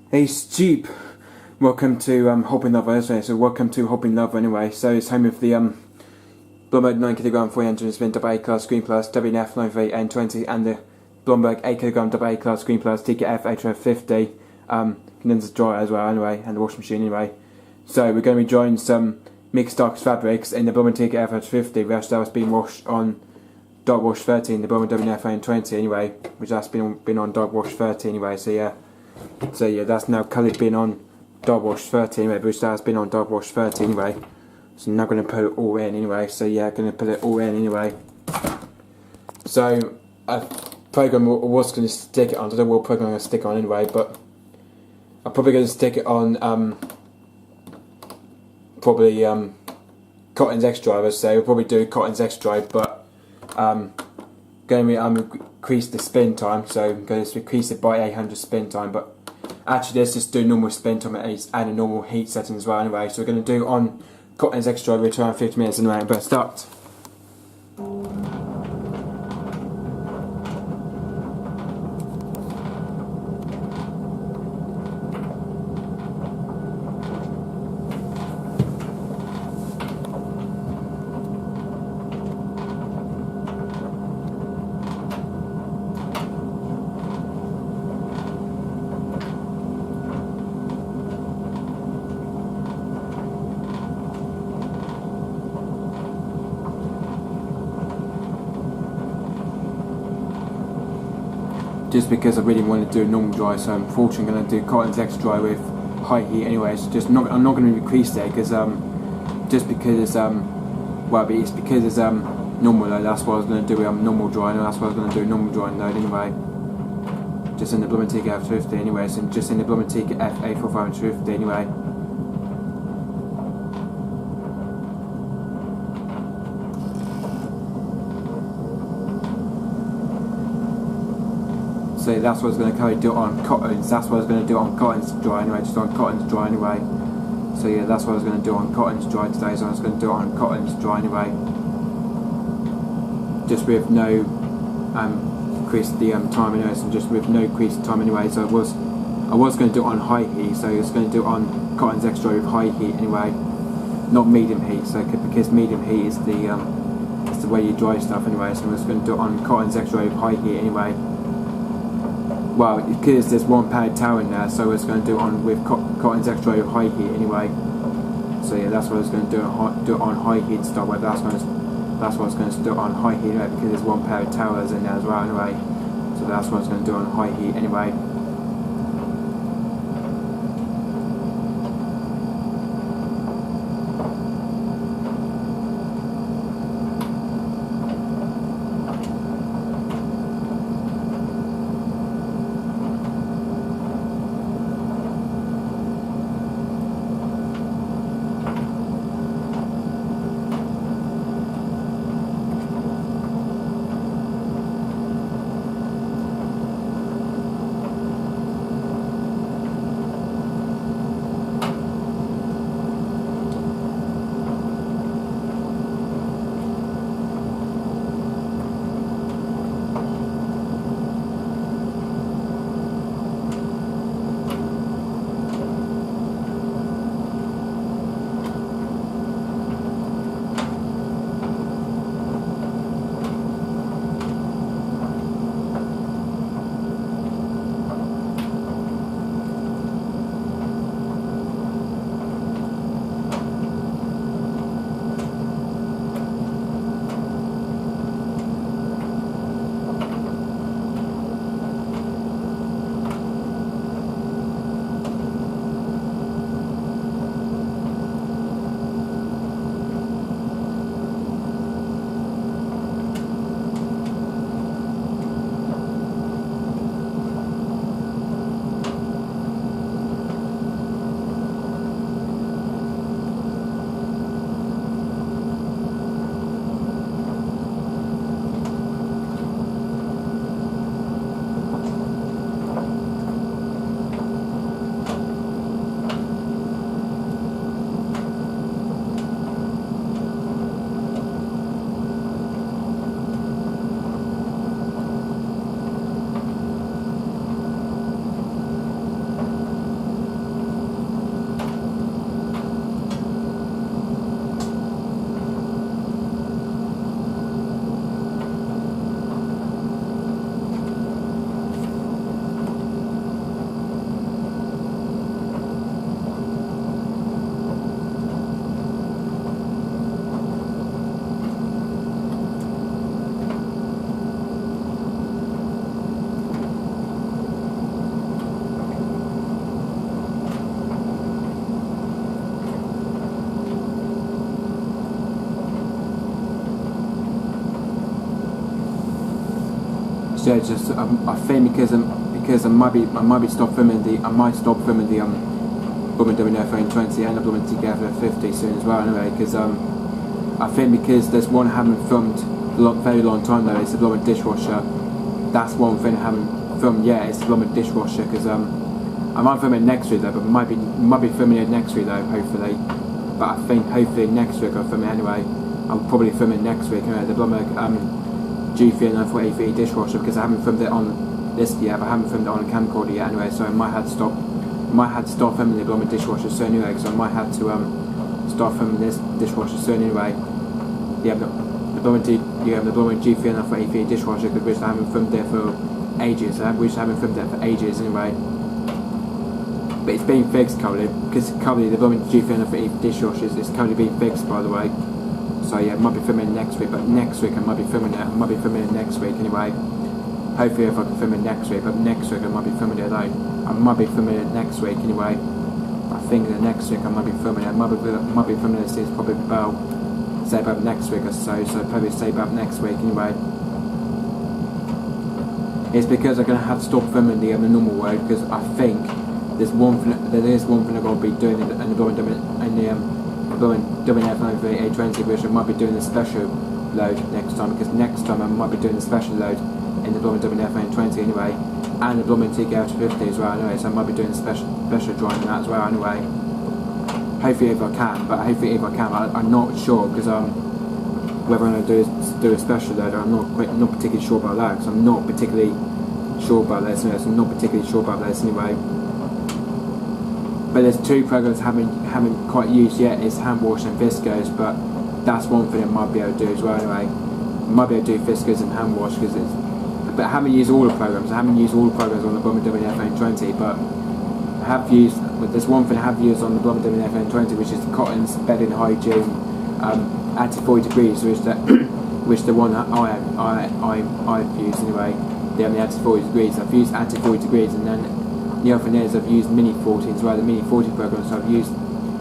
Hey Steep, welcome to Hopping Love anyway. So welcome to Hopping Love anyway. So it's home of the Blomberg 9kg 400 spin AA class Screen Plus WNF 938N20 and the Blomberg 8kg AA class Screen Plus TKF8451 condenser dryer as well anyway, and the washing machine anyway. So we're going to be drying some mixed dark fabrics in the Blomberg TKF8450, which that was being washed on Dark Wash 13, the Blomberg WNF N20 anyway, which that's been on Dark Wash 30 anyway. So yeah, that's now coloured been on Dark Wash 30 anyway, which that has been on Dark Wash 30 anyway. So I'm now going to put it all in anyway. So yeah, going to put it all in anyway. So a program was going to stick it on. I don't know what program I'm going to stick on anyway, but I'm probably going to stick it on probably Cotton's X drive. I'd say we'll probably do Cotton's X drive, but going to increase the spin time. So I'm going to increase it by 800 spin time, but actually let's just do normal spin time and a normal heat setting as well anyway. So we're going to do on Cotton's X drive, return 50 minutes anyway, but start. Just because I really want to do a normal dry, so unfortunately I'm going to do Cotton's X dry with high heat anyway. So I'm not going to increase it because just because it's it's because it's normal though. That's what I was going to do normal dry, and that's what I was going to do normal dry load anyway. Just in the Blomberg TKF50 anyway. So just in the Blomberg TKF8451 anyway. So that's what I was going to do on Cotton's. That's what I was going to do on Cotton's dry anyway. Just on Cotton's dry anyway. So yeah, that's what I was going to do on Cotton's dry today. So I was going to do it on Cotton's dry anyway. Just with no increase the time anyway. So just with no increase the time anyway. So I was going to do it on high heat. So I was going to do it on Cotton's X dry with high heat anyway, not medium heat. So because medium heat is the way you dry stuff anyway. So I was going to do it on Cotton's X dry with high heat anyway. Well, because there's one padded towel in there, so I was going to do it on with Cotton's X dry with high heat anyway. So yeah, that's what I was going to do it on high heat to start with. That's what I was going to do it on high heat anyway, because there's one pair of towels in there as well anyway. So that's what I was going to do on high heat anyway. So yeah, just I think because I might stop filming the Blomberg WF20 and the Blomberg TKF50 soon as well. Anyway, because I think because there's one I haven't filmed very long time though. It's the Blomberg Dishwasher. That's one thing I haven't filmed yet. It's the Blomberg Dishwasher because I might film it next week though, but might be filming it next week though, hopefully. But I think hopefully next week I'll film it anyway. I'll probably film it next week anyway. The Blomberg G50 dishwasher because I haven't filmed it on this yet, but I haven't filmed it on a camcorder yet anyway. So I might have to stop filming the Blomberg dishwasher soon anyway. Because I might have to start filming this dishwasher soon anyway. Yeah, the Blomberg G50 dishwasher because I haven't filmed it for ages. I haven't filmed it for ages anyway. But it's being fixed currently because currently the Blomberg G50 dishwasher is currently being fixed, by the way. So yeah, I might be filming it next week, but next week I might be filming it. I might be filming it next week anyway. Hopefully if I can film it next week, but next week I might be filming it though. I might be filming it next week anyway. I think that next week I might be filming it. I might be filming it since probably about next week or so. So probably say about next week anyway. It's because I'm gonna have to stop filming the normal way because I think there is one thing I'm gonna be doing in the WF90A20, which I might be doing a special load next time because next time I might be doing a special load in the WF90 anyway, and the TKF50 as well anyway. So I might be doing a special drawing that as well anyway. Hopefully if I can, but hopefully if I can, I'm not sure because whether I'm going to do a special load, I'm not particularly sure about that because I'm not particularly sure about this anyway. But there's two programs I haven't quite used yet. It's hand wash and viscose, but that's one thing I might be able to do as well anyway. I might be able to do viscose and hand wash but I haven't used all the programs. I haven't used all the programs on the Blomberg WF20, but there's one thing I have used on the Blomberg WF20, which is the Cotton's Bedding Hygiene at 40 degrees, which the one that I've used anyway. The at 40 degrees. I've used at 40 degrees, and then the other thing is I've used Mini 40 as well, the Mini 40 program. So I've used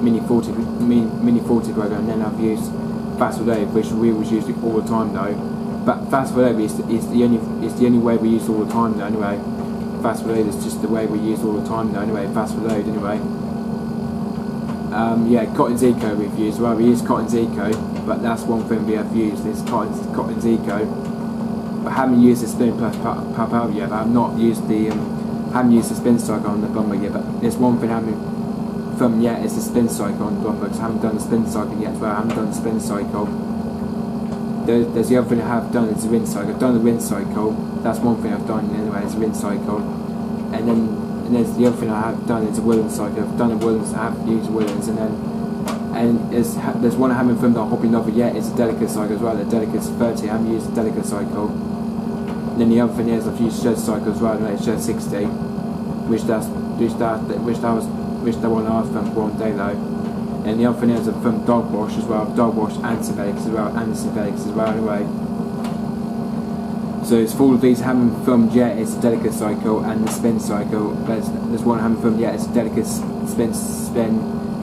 Mini 40 program, and then I've used Fast for Load, which we was using all the time though. But Fast for Load is the only way we use all the time though anyway. Fast for Load is just the way we use all the time though anyway. Fast for Load anyway. Yeah, Cotton's Eco we've used. Well, we use Cotton's Eco, but that's one thing we have used. Is Cotton's Eco. But I haven't used the Spin Plus Power yet. I've not used the haven't used the spin cycle on the Blomberg yet, but there's one thing I haven't filmed yet is the spin cycle on the Blomberg. I haven't done the spin cycle yet as well. I haven't done the spin cycle. There's the other thing I have done is the rinse cycle. I've done the rinse cycle. That's one thing I've done anyway, is the rinse cycle. And then there's the other thing I have done is the woolen cycle. I've done the woolens. I have used woolens, and there's one I haven't filmed on Hobby Novel yet. It's a delicate cycle as well. The delicate 30. I haven't used the delicate cycle. And then the other thing is I've used shed cycle as well. And it's shed 60, which the one I was filmed for one day though. And the other thing is I've filmed dog wash as well. Dog wash and synthetics as well. Anyway. So it's all of these I haven't filmed yet. It's the delicate cycle and the spin cycle. But there's one I haven't filmed yet. It's delicate spin,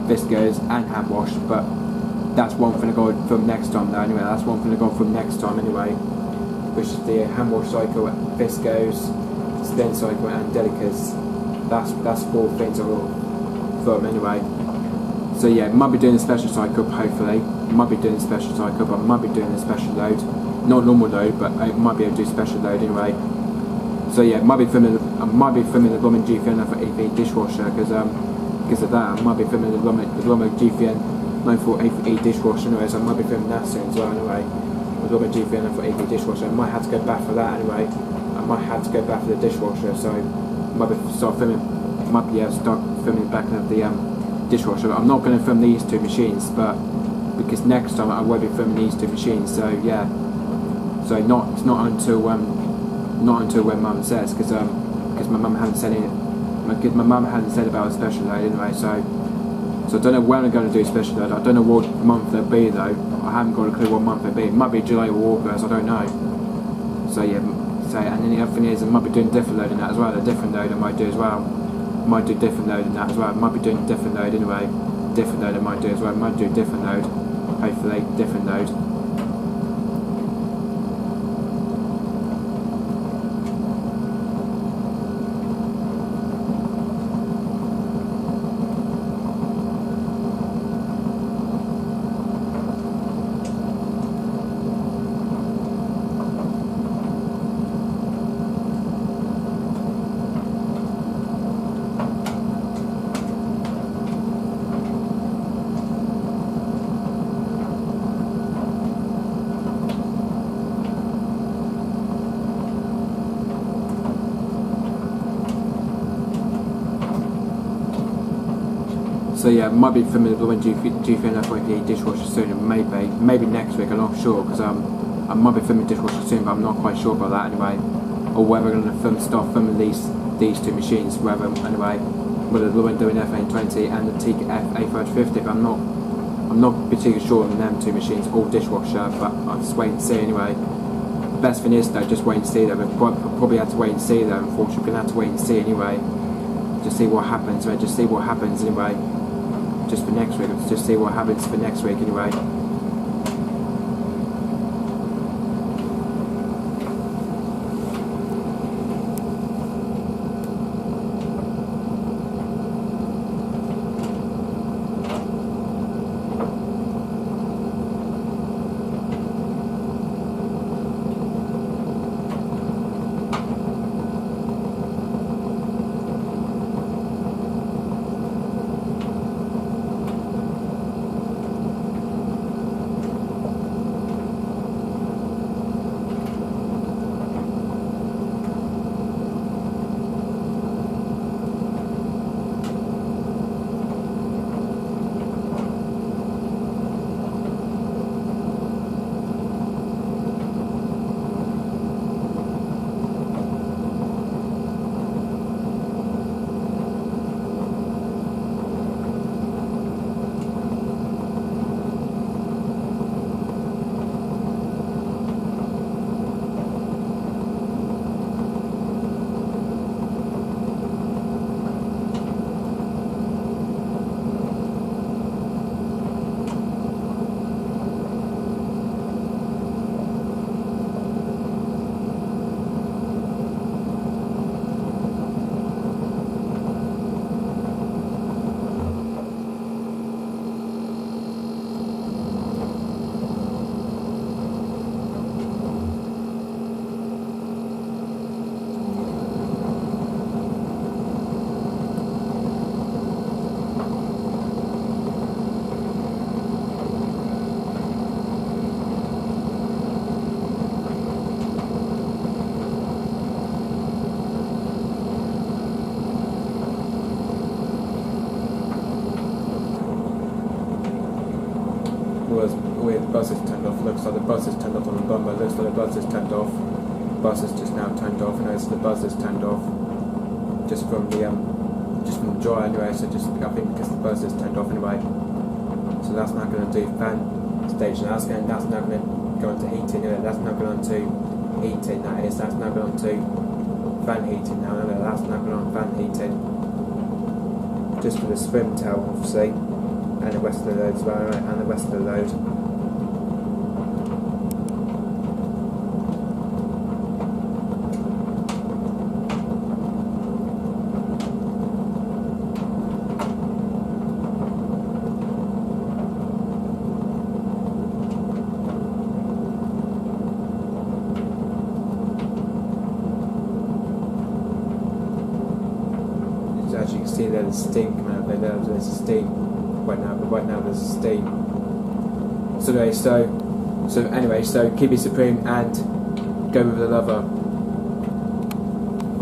viscose and hand wash. But that's one thing I got to film next time though. Anyway, that's one thing I got to film next time anyway. Which is the hand wash cycle, viscose, spin cycle and delicates. That's four things I will film anyway. So yeah, might be doing a special cycle hopefully. Might be doing a special cycle, but I might be doing a special load. Not normal load, but I might be able to do special load anyway. So yeah, I might be filming the Blomberg G50 dishwasher because of that. I might be filming the Blomberg G50 dishwasher anyway, so I might be filming that soon as well anyway. The Blomberg G50 dishwasher. I might have to go back for that anyway. I might have to go back for the dishwasher, so I might start filming back of the dishwasher. I'm not going to film these two machines, but because next time I won't be filming these two machines. So yeah, so it's not until when Mum says, because my mum hadn't said it. My mum hadn't said about a special load anyway. So I don't know when I'm going to do a special load. I don't know what month it'll be though. I haven't got a clue what month it'll be. It might be July or August. I don't know. So yeah. So and then the other thing is I might be doing a different load in that as well. A different load I might do as well. I might do a different load in that as well. I might be doing a different load anyway. Different load I might do as well. I might do a different load. Hopefully, different load. So yeah, might be filming the G50 dishwasher soon, maybe next week. I'm not sure because I might be filming dishwasher soon, but I'm not quite sure about that anyway. Or whether we're going to start filming these two machines, whether anyway, whether we're doing F820 and the TKF8451. But I'm not particularly sure on them two machines, all dishwasher. But I'll just wait and see anyway. The best thing is though, just wait and see them. We'll probably have to wait and see them. Unfortunately, we're going to have to wait and see anyway. Just see what happens. Right? Just see what happens anyway. Just for next week. Just see what happens for next week anyway. The bus is turned off. Looks like the bus is turned off on the Blomberg. Looks like the bus is turned off. Bus is just now turned off. No, so the bus is turned off. Just from the drawer anyway. So just I think because the bus is turned off anyway. So that's not going to do fan station. That's now going to go into heating. Anyway. That's now going to heating. That's now going to fan heating now. Anyway. That's now going on fan heating. Just for the swim tail, obviously, and the rest of the load as well. Right? And the rest of the load. As you can see, there's steam coming out there. There's steam right now, but right now there's steam. So anyway, so keep it supreme and go with the lover.